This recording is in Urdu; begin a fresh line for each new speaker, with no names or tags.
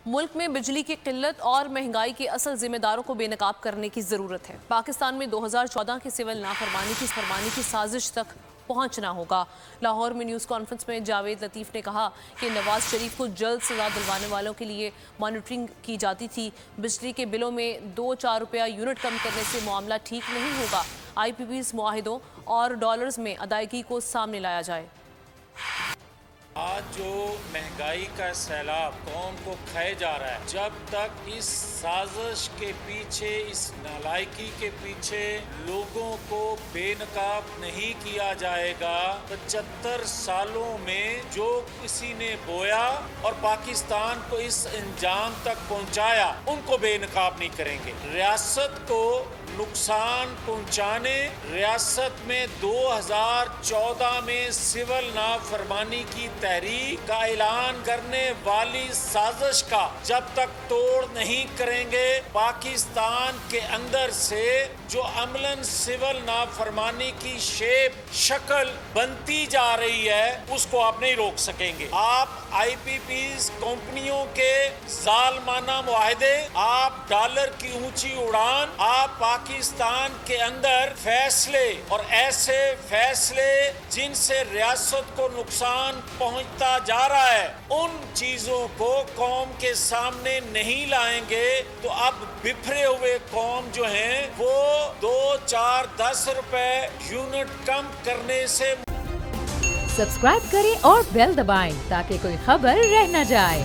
ملک میں بجلی کی قلت اور مہنگائی کے اصل ذمہ داروں کو بے نقاب کرنے کی ضرورت ہے۔ پاکستان میں 2014 کے سول نافرمانی کی سازش تک پہنچنا ہوگا۔ لاہور میں نیوز کانفرنس میں جاوید لطیف نے کہا کہ نواز شریف کو جلد سزا دلوانے والوں کے لیے مانیٹرنگ کی جاتی تھی۔ بجلی کے بلوں میں 2-4 روپیہ یونٹ کم کرنے سے معاملہ ٹھیک نہیں ہوگا۔ IPPs معاہدوں اور ڈالرز میں ادائیگی کو سامنے لایا جائے۔
آج جو مہنگائی کا سیلاب قوم کو کھائے جا رہا ہے، جب تک اس سازش کے پیچھے، اس نالائکی کے پیچھے لوگوں کو بے نقاب نہیں کیا جائے گا، 75 سالوں میں جو کسی نے بویا اور پاکستان کو اس انجام تک پہنچایا، ان کو بے نقاب نہیں کریں گے۔ ریاست کو نقصان پہنچانے، ریاست میں 2014 میں سول نافرمانی کی تحریک کا اعلان کرنے والی سازش کا جب تک توڑ نہیں کریں گے، پاکستان کے اندر سے جو عملاً سول نافرمانی کی شکل بنتی جا رہی ہے، اس کو آپ نہیں روک سکیں گے۔ آپ IPPs کمپنیوں کے ظالمانہ معاہدے، آپ ڈالر کی اونچی اڑان، آپ پاکستان کے اندر فیصلے اور ایسے فیصلے جن سے ریاست کو نقصان پہنچتا جا رہا ہے، ان چیزوں کو قوم کے سامنے نہیں لائیں گے تو اب بکھرے ہوئے قوم جو ہیں وہ 2-4-10 روپے یونٹ کم کرنے سے
سبسکرائب کریں اور بیل دبائیں تاکہ کوئی خبر رہ نہ جائے۔